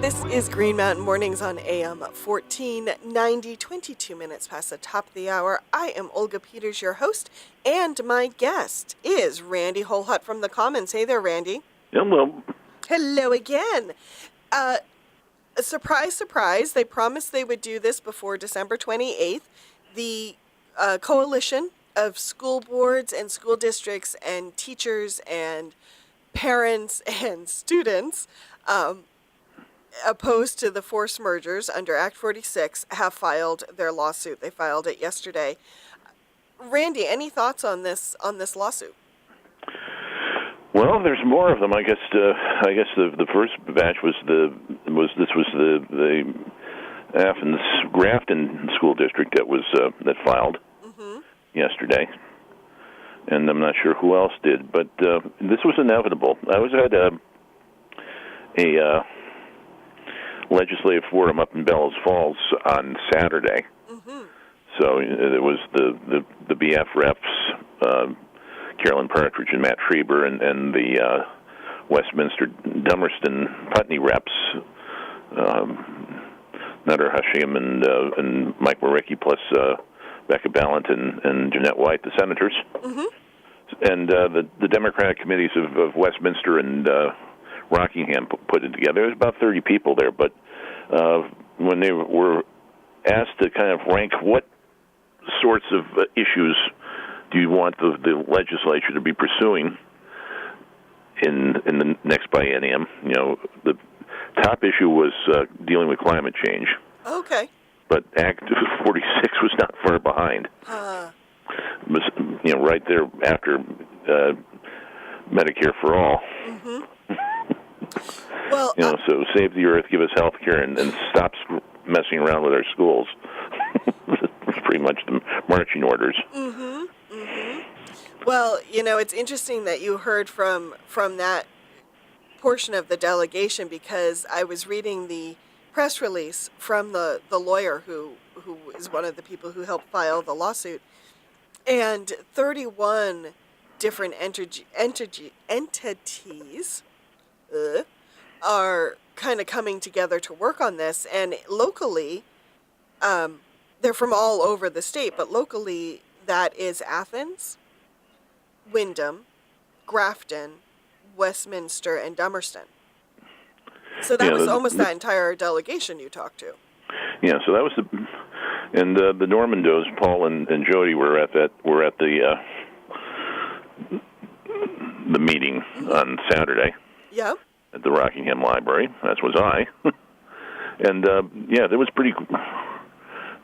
This is Green Mountain Mornings on AM 1490, 22 minutes past the top of the hour. I am Olga Peters, your host, and my guest is Randy Holhut from the Commons. Hey there, Randy. Hello. Hello again. Surprise, surprise, they promised they would do this before December 28th. The coalition of school boards and school districts and teachers and parents and students opposed to the forced mergers under Act 46 have filed their lawsuit. They filed it yesterday. Randy, any thoughts on this lawsuit? Well, there's more of them. I guess the first batch was the Athens Grafton School District that filed yesterday, and I'm not sure who else did, but this was inevitable. I was at a legislative forum up in Bellows Falls on Saturday. So it was the BF reps, Carolyn Partridge and Matt Schreiber, and the Westminster Dummerston Putney reps, Nutter Hashim and Mike Maricki, plus Becca Ballant and Jeanette White, the senators. And the Democratic committees of Westminster and Rockingham put it together. There was about 30 people there, but when they were asked to kind of rank what sorts of issues do you want the legislature to be pursuing in the next biennium, the top issue was dealing with climate change. Okay. But Act 46 was not far behind. It was, right there after Medicare for All. Well, so save the earth, give us health care, and stop messing around with our schools. It's pretty much the marching orders. Well, it's interesting that you heard from that portion of the delegation, because I was reading the press release from the lawyer who is one of the people who helped file the lawsuit, and 31 different entities are kind of coming together to work on this. And locally, they're from all over the state, but locally that is Athens, Windham, Grafton, Westminster, and Dummerston. So that was almost that entire delegation you talked to. Yeah, so that was the Normandos, Paul and Jody were at the meeting on Saturday. Yep. At the Rockingham Library. That was I. And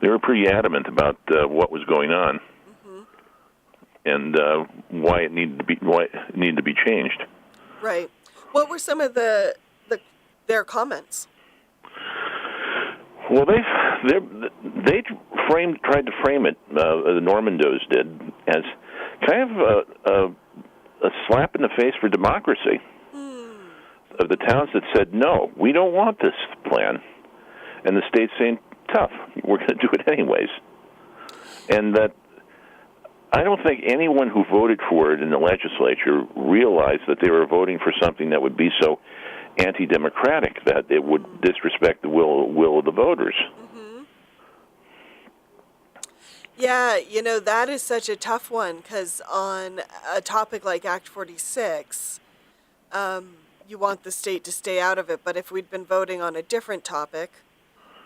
they were pretty adamant about what was going on and why it needed to be changed. Right. What were some of their comments? Well, they tried to frame it. The Normandos did as kind of a slap in the face for democracy of the towns that said no, we don't want this plan, and the state's saying tough, we're going to do it anyways, and that. I don't think anyone who voted for it in the legislature realized that they were voting for something that would be so anti-democratic that it would disrespect the will of the voters. Yeah, that is such a tough one, because on a topic like Act 46, you want the state to stay out of it. But if we'd been voting on a different topic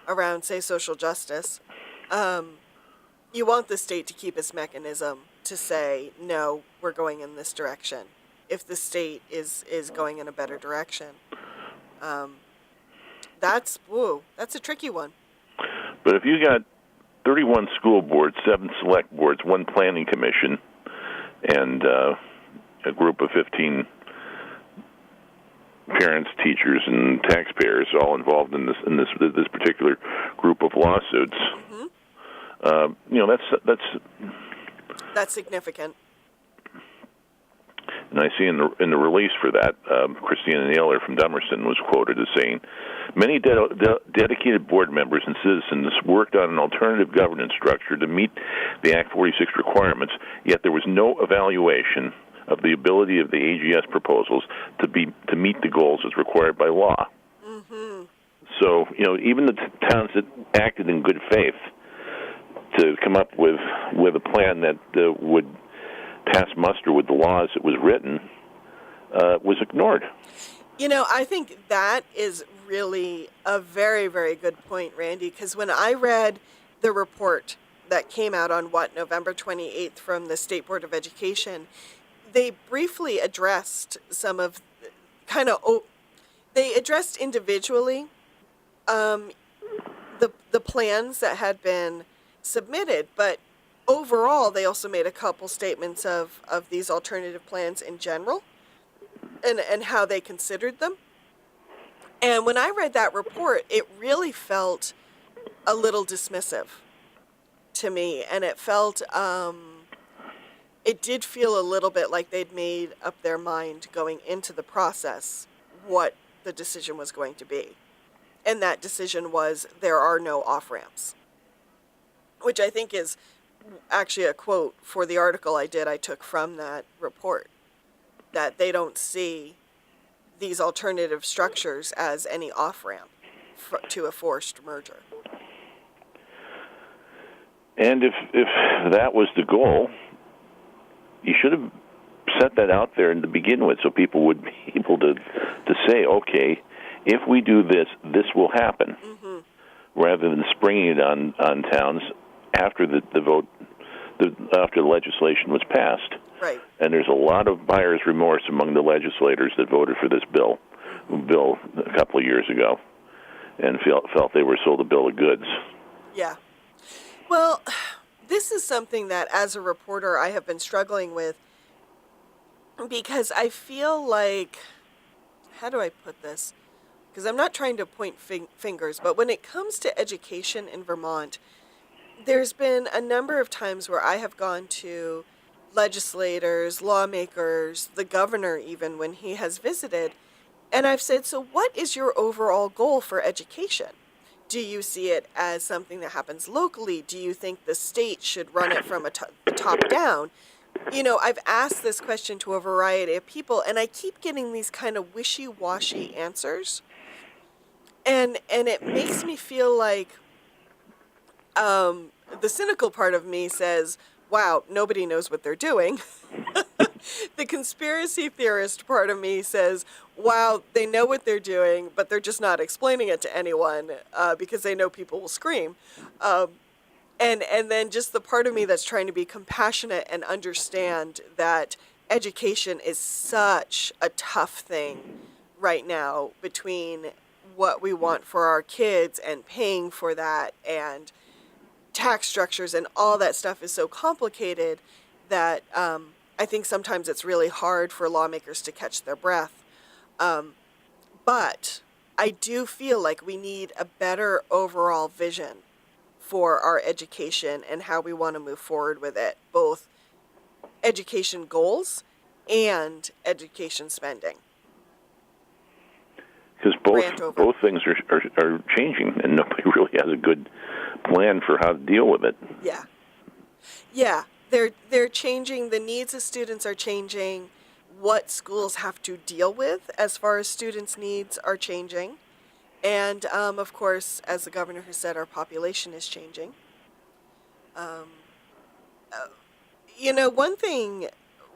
around, say, social justice, you want the state to keep its mechanism to say, no, we're going in this direction, if the state is going in a better direction. That's a tricky one. But if you got 31 school boards, 7 select boards, 1 planning commission, and a group of 15 parents, teachers, and taxpayers all involved in this particular group of lawsuits, that's significant. And I see in the release for that, Christina Naylor from Dummerston was quoted as saying, many dedicated board members and citizens worked on an alternative governance structure to meet the Act 46 requirements, yet there was no evaluation of the ability of the AGS proposals to meet the goals as required by law. So, even the towns that acted in good faith to come up with a plan that would pass muster with the laws that was written was ignored. I think that is really a very, very good point, Randy, because when I read the report that came out on November 28th from the State Board of Education, they briefly addressed some of they addressed individually the plans that had been submitted, but overall they also made a couple statements of these alternative plans in general and how they considered them. And when I read that report, it really felt a little dismissive to me, and it felt it did feel a little bit like they'd made up their mind going into the process what the decision was going to be. And that decision was there are no off-ramps, which I think is actually a quote for the article I took from that report, that they don't see these alternative structures as any off-ramp to a forced merger. And if that was the goal, you should have set that out there to begin with, so people would be able to say, okay, if we do this, this will happen, rather than springing it on towns after the vote, after the legislation was passed. Right. And there's a lot of buyer's remorse among the legislators that voted for this bill a couple of years ago, and felt they were sold a bill of goods. Yeah. Well, this is something that, as a reporter, I have been struggling with, because I feel like, how do I put this? Because I'm not trying to point fingers, but when it comes to education in Vermont, there's been a number of times where I have gone to legislators, lawmakers, the governor even, when he has visited, and I've said, so what is your overall goal for education? Do you see it as something that happens locally? Do you think the state should run it from the top down? I've asked this question to a variety of people, and I keep getting these kind of wishy-washy answers. And it makes me feel like the cynical part of me says, wow, nobody knows what they're doing. The conspiracy theorist part of me says, wow, they know what they're doing, but they're just not explaining it to anyone because they know people will scream. And then just the part of me that's trying to be compassionate and understand that education is such a tough thing right now, between what we want for our kids and paying for that, and tax structures and all that stuff is so complicated that I think sometimes it's really hard for lawmakers to catch their breath. But I do feel like we need a better overall vision for our education and how we want to move forward with it, both education goals and education spending. Because both things are changing, and nobody really has a good plan for how to deal with it. Yeah, they're changing. The needs of students are changing. What schools have to deal with as far as students' needs are changing. And, of course, as the governor has said, our population is changing. One thing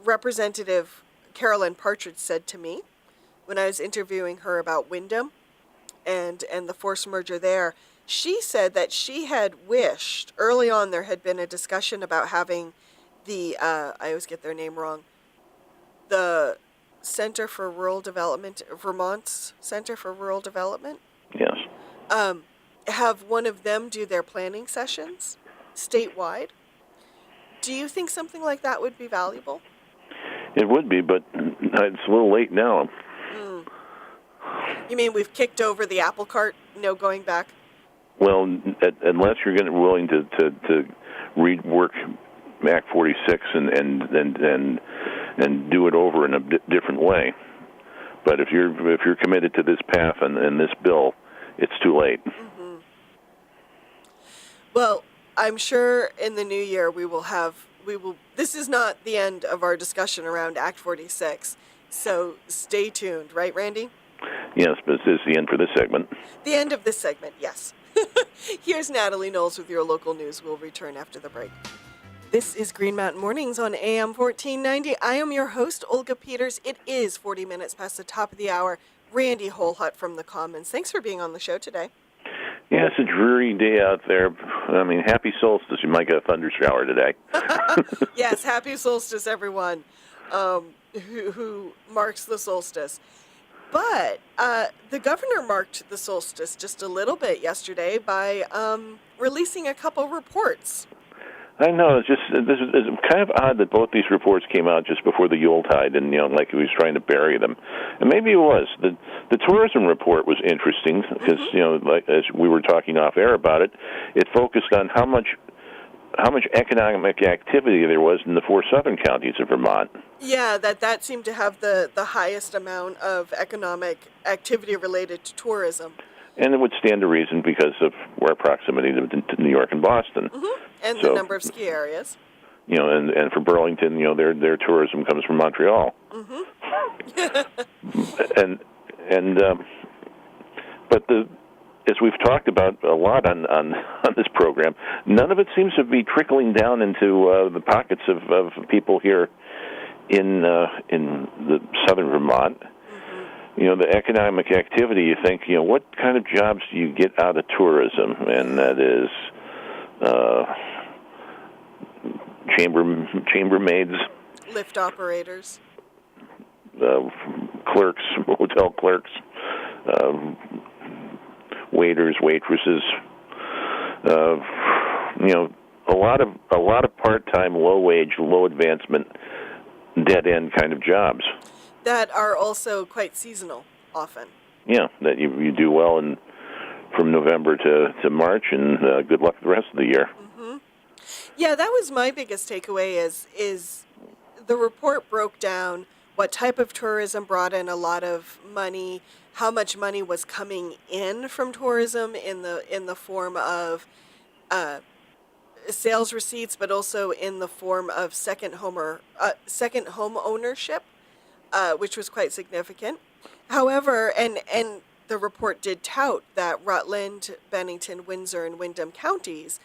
Representative Carolyn Partridge said to me when I was interviewing her about Wyndham and the forced merger there, she said that she had wished early on there had been a discussion about having the, I always get their name wrong, the Center for Rural Development, Vermont's Center for Rural Development. Yes. Have one of them do their planning sessions statewide. Do you think something like that would be valuable? It would be, but it's a little late now. You mean we've kicked over the apple cart, no going back? Well, unless you're willing to rework Act 46 and do it over in a different way. But if you're committed to this path and this bill, it's too late. Mm-hmm. Well, I'm sure in the new year we will. This is not the end of our discussion around Act 46, so stay tuned, right, Randy? Yes, but this is the end for this segment. The end of this segment, yes. Here's Natalie Knowles with your local news. We'll return after the break. This is Green Mountain Mornings on AM 1490. I am your host, Olga Peters. It is 40 minutes past the top of the hour. Randy Holhut from the Commons. Thanks for being on the show today. Yeah, it's a dreary day out there. I mean, happy solstice. You might get a thunder shower today. Yes, happy solstice, everyone who marks the solstice. But the governor marked the solstice just a little bit yesterday by releasing a couple reports. I know. It's kind of odd that both these reports came out just before the Yuletide, and like he was trying to bury them. And maybe it was the tourism report was interesting because like as we were talking off air about it, it focused on how much economic activity there was in the 4 southern counties of Vermont. Yeah, that seemed to have the highest amount of economic activity related to tourism. And it would stand to reason because of our proximity to New York and Boston. Mm-hmm. And so, the number of ski areas. And for Burlington, their tourism comes from Montreal. Mm-hmm. But as we've talked about a lot on this program, none of it seems to be trickling down into the pockets of people here in the southern Vermont. The economic activity, you think, what kind of jobs do you get out of tourism? And that is chambermaids, lift operators, clerks, hotel clerks, waiters, waitresses, a lot of part-time, low-wage, low advancement, dead-end kind of jobs. That are also quite seasonal, often. Yeah, that you do well from November to March, and good luck the rest of the year. Mm-hmm. Yeah, that was my biggest takeaway is the report broke down what type of tourism brought in a lot of money, how much money was coming in from tourism in the form of sales receipts, but also in the form of second home ownership. Which was quite significant. However, and the report did tout that Rutland, Bennington, Windsor, and Windham counties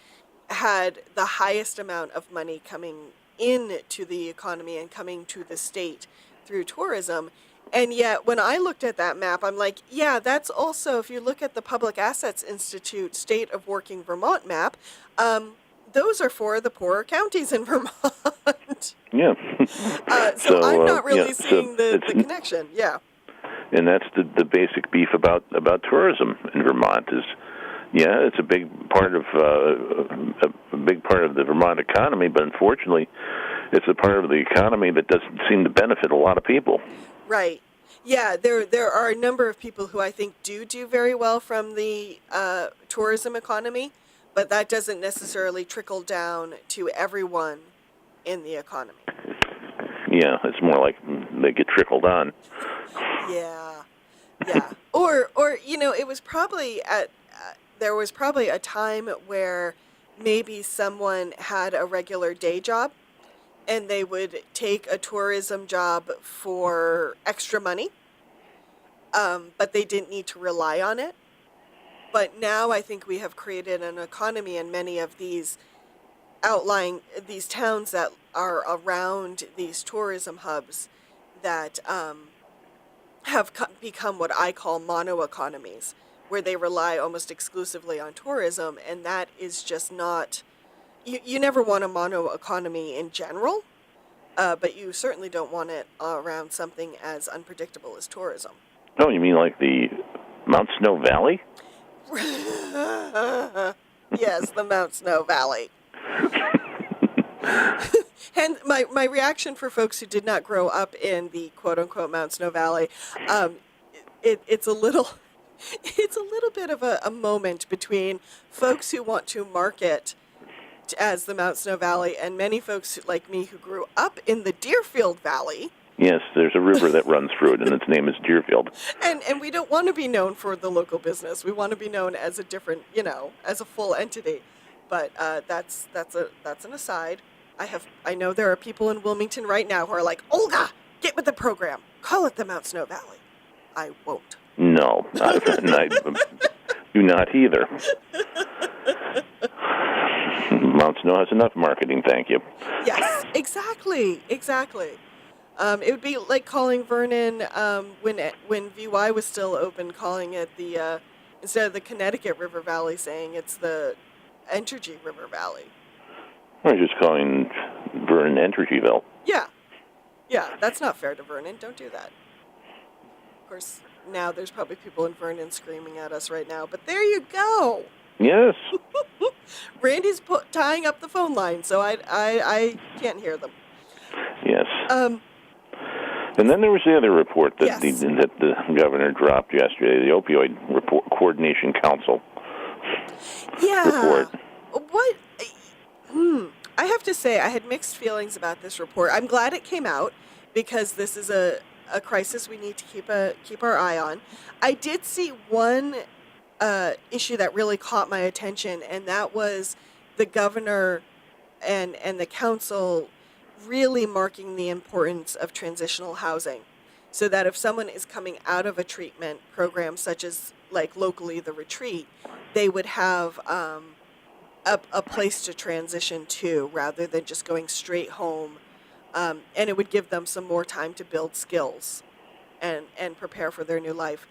had the highest amount of money coming into the economy and coming to the state through tourism. And yet, when I looked at that map, I'm like, yeah, that's also, if you look at the Public Assets Institute State of Working Vermont map, those are for the poorer counties in Vermont. Yeah. So I'm not really seeing the connection. Yeah. And that's the basic beef about tourism in Vermont is, it's a big part of the Vermont economy, but unfortunately, it's a part of the economy that doesn't seem to benefit a lot of people. Right. Yeah, there are a number of people who I think do very well from the tourism economy, but that doesn't necessarily trickle down to everyone in the economy. Yeah, it's more like they get trickled on. Yeah. Or it was probably there was probably a time where maybe someone had a regular day job and they would take a tourism job for extra money, but they didn't need to rely on it. But now I think we have created an economy in many of these towns that are around these tourism hubs that have become what I call mono economies, where they rely almost exclusively on tourism, and that is just not. You never want a mono economy in general, but you certainly don't want it around something as unpredictable as tourism. Oh, you mean like the Mount Snow Valley? Yes, the Mount Snow Valley. And my reaction for folks who did not grow up in the quote-unquote Mount Snow Valley, it's a little bit of a moment between folks who want to market as the Mount Snow Valley and many folks like me who grew up in the Deerfield Valley. Yes, there's a river that runs through it, and its name is Deerfield. And we don't want to be known for the local business. We want to be known as a different, as a full entity. But that's an aside. I know there are people in Wilmington right now who are like, Olga, get with the program. Call it the Mount Snow Valley. I won't. No, and I do not either. Mount Snow has enough marketing, thank you. Yes, exactly. It would be like calling Vernon when VY was still open, calling it the instead of the Connecticut River Valley, saying it's the Entergy River Valley. We're just calling Vernon Entergyville. Yeah, that's not fair to Vernon. Don't do that. Of course, now there's probably people in Vernon screaming at us right now, but there you go. Yes. Randy's tying up the phone line, so I can't hear them. Yes. And then there was the other report that, yes. that the governor dropped yesterday, the Opioid Coordination Council report. What? I have to say, I had mixed feelings about this report. I'm glad it came out because this is a crisis we need to keep our eye on. I did see one issue that really caught my attention, and that was the governor and the council really marking the importance of transitional housing, so that if someone is coming out of a treatment program, such as like locally the retreat, they would have a place to transition to rather than just going straight home, and it would give them some more time to build skills and prepare for their new life.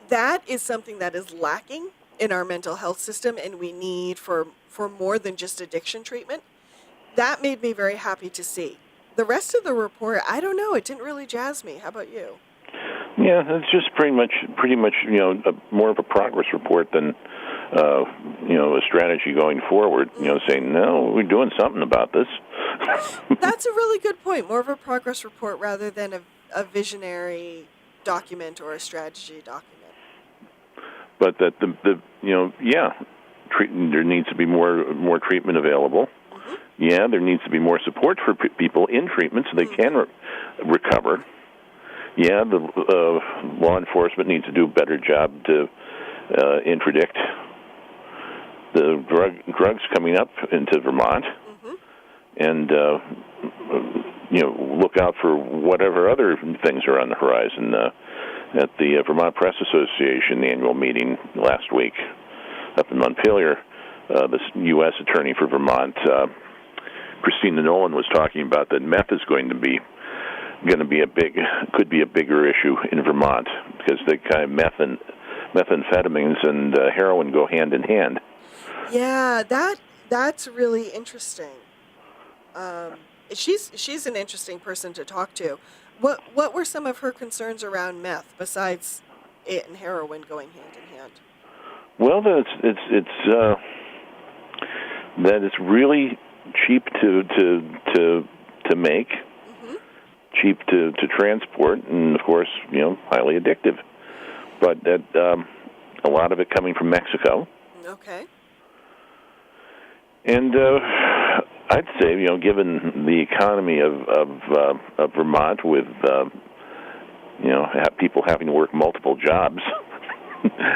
That is something that is lacking in our mental health system, and we need for more than just addiction treatment. That made me very happy to see. The rest of the report, I don't know. It didn't really jazz me. How about you? Yeah, it's just pretty much, more of a progress report than, a strategy going forward. Saying no, we're doing something about this. That's a really good point. More of a progress report rather than a visionary document or a strategy document. But that there needs to be more treatment available. Mm-hmm. Yeah, there needs to be more support for people in treatment so they can recover. Yeah, the law enforcement needs to do a better job to interdict the drugs coming up into Vermont, and look out for whatever other things are on the horizon. At the Vermont Press Association annual meeting last week up in Montpelier, the U.S. Attorney for Vermont, Christina Nolan, was talking about that meth is could be a bigger issue in Vermont because the kind of methamphetamines and heroin go hand in hand. Yeah, that's really interesting. She's an interesting person to talk to. What were some of her concerns around meth besides it and heroin going hand in hand? Well, that it's really cheap to make, cheap to transport, and of course, highly addictive. But that a lot of it coming from Mexico. Okay. And I'd say, given the economy of Vermont, with people having to work multiple jobs,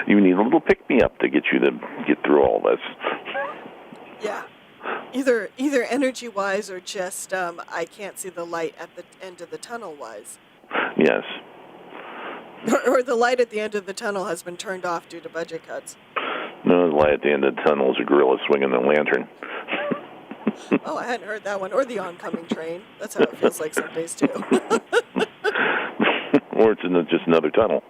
you need a little pick-me-up to get through all this. Yeah, either energy-wise or just I can't see the light at the end of the tunnel-wise. Yes. Or the light at the end of the tunnel has been turned off due to budget cuts. No, the light at the end of the tunnel is a gorilla swinging a lantern. Oh, I hadn't heard that one. Or the oncoming train. That's how it feels like some days, too. Or it's just another tunnel.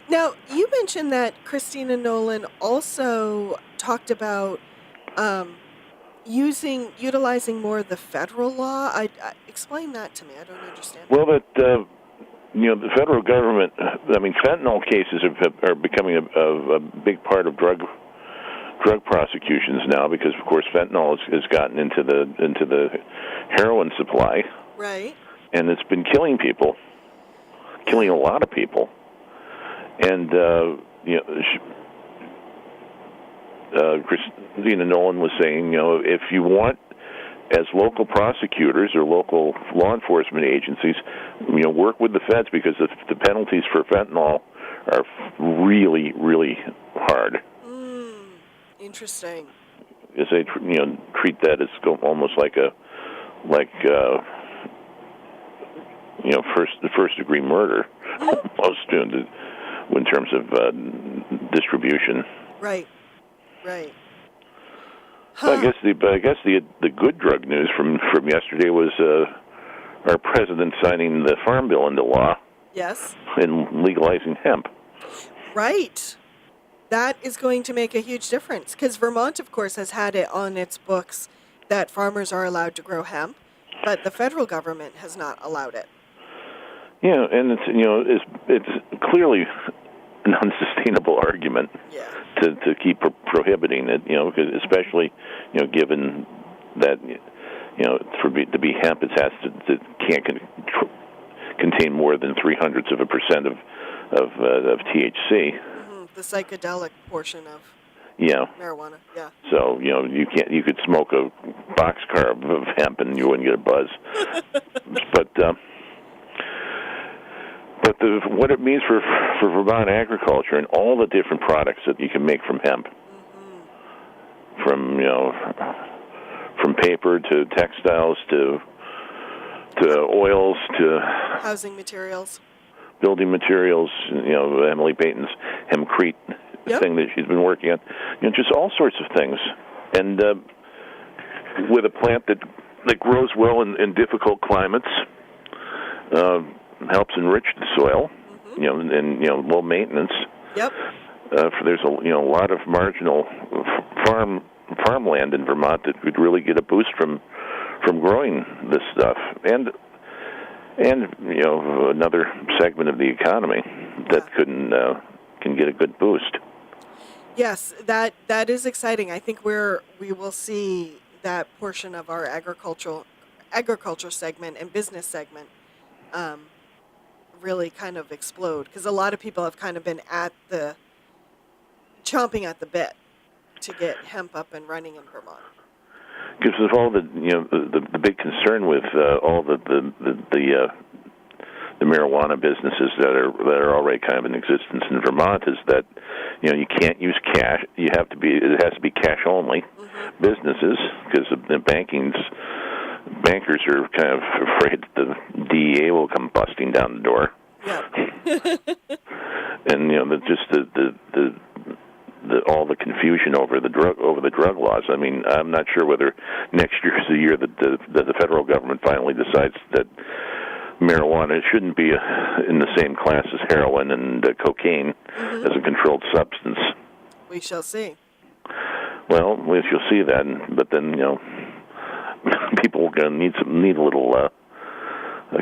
Now, you mentioned that Christina Nolan also talked about utilizing more of the federal law. Explain that to me. I don't understand. Well, the federal government, fentanyl cases are becoming a big part of drug prosecutions now because, of course, fentanyl has gotten into the heroin supply. Right. And it's been killing a lot of people. And Christina Nolan was saying, if you want, as local prosecutors or local law enforcement agencies, work with the feds because the penalties for fentanyl are really, really hard. Interesting. Because they, treat that as almost like first degree murder. most in terms of distribution. Right. Right. I guess the good drug news from yesterday was our president signing the Farm Bill into law. Yes. And legalizing hemp. Right. That is going to make a huge difference because Vermont, of course, has had it on its books that farmers are allowed to grow hemp, but the federal government has not allowed it. Yeah, and it's clearly an unsustainable argument to keep prohibiting it. Especially given that to be hemp, it can't contain more than 0.03% of THC. The psychedelic portion of marijuana. Yeah. So you could smoke a boxcar of hemp and you wouldn't get a buzz. But what it means for Vermont agriculture and all the different products that you can make from hemp, from paper to textiles to oils to housing materials, building materials. Emily Baton's hempcrete thing that she's been working on. Just all sorts of things, and with a plant that grows well in difficult climates. Helps enrich the soil, and low maintenance. Yep. There's a lot of marginal farmland in Vermont that could really get a boost from growing this stuff, and another segment of the economy that can get a good boost. Yes, that is exciting. I think we will see that portion of our agriculture segment and business segment really kind of explode because a lot of people have kind of been chomping at the bit to get hemp up and running in Vermont. Because of all the big concern with all the marijuana businesses that are already kind of in existence in Vermont is that you can't use cash. It has to be cash only businesses because the bankers are kind of afraid that the DEA will come busting down the door. Yep. And all the confusion over the drug laws. I mean, I'm not sure whether next year is the year that the federal government finally decides that marijuana shouldn't be in the same class as heroin and cocaine as a controlled substance. We shall see. Well, we shall see that, but then people are going to need a little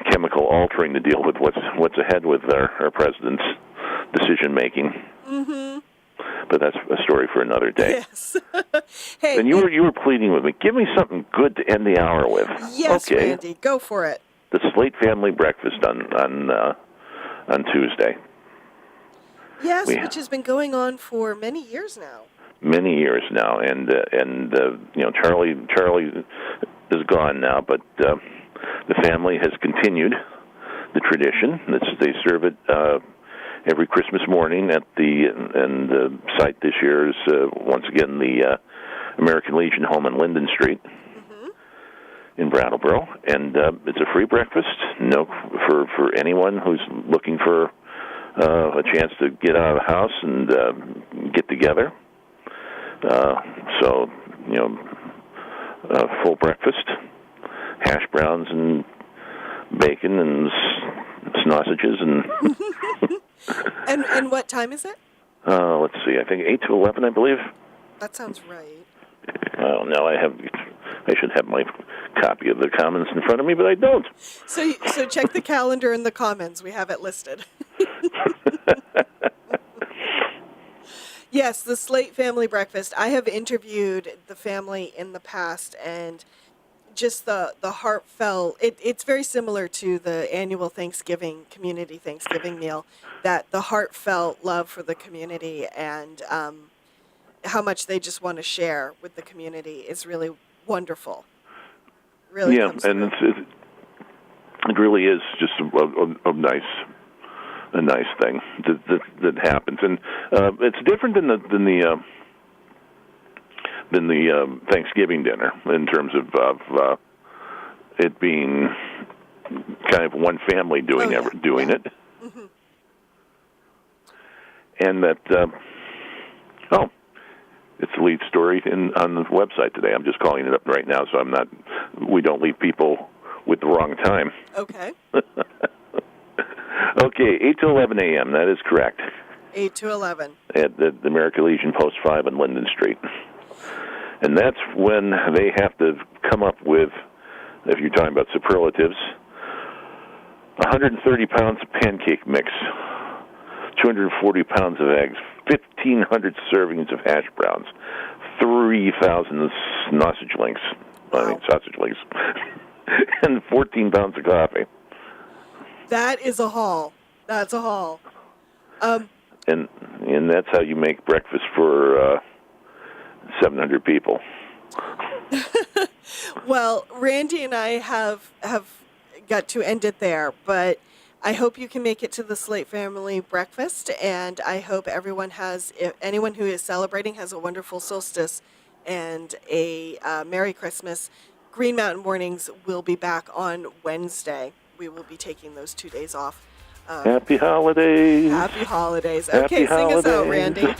chemical altering to deal with what's ahead with our president's decision making. Mm-hmm. But that's a story for another day. Yes. Hey, and you were pleading with me. Give me something good to end the hour with. Yes, okay. Randy, go for it. The Slate family breakfast on Tuesday. Yes, which has been going on for many years now. Many years now, and Charlie is gone now, but the family has continued the tradition. They serve it every Christmas morning and the site this year is once again the American Legion home on Linden Street in Brattleboro, and it's a free breakfast. For anyone who's looking for a chance to get out of the house and get together. Full breakfast, hash browns and bacon and sausages and. And what time is it? Let's see. I think 8 to 11, I believe. That sounds right. Oh no, I should have my copy of the comments in front of me, but I don't. So check the calendar in the comments. We have it listed. Yes, the Slate family breakfast. I have interviewed the family in the past, and just the heartfelt, it's very similar to the annual community Thanksgiving meal, that the heartfelt love for the community and how much they just want to share with the community is really wonderful. Really, yeah, and it really is just a nice thing that happens, and it's different than the Thanksgiving dinner in terms of it being kind of one family doing it. Mm-hmm. and that it's the lead story on the website today. I'm just calling it up right now, so we don't leave people with the wrong time. Okay. Okay, 8 to 11 a.m. That is correct. 8 to 11. At the American Legion Post 5 on Linden Street. And that's when they have to come up with, if you're talking about superlatives, 130 pounds of pancake mix, 240 pounds of eggs, 1,500 servings of hash browns, 3,000 sausage links, and 14 pounds of coffee. That is a haul. That's a haul. And that's how you make breakfast for 700 people. Well, Randy and I have got to end it there, but I hope you can make it to the Slate family breakfast, and I hope anyone who is celebrating has a wonderful solstice and a Merry Christmas. Green Mountain Mornings will be back on Wednesday. We will be taking those 2 days off. Happy holidays. Happy holidays. Happy Okay, sing holidays. us out, Randy.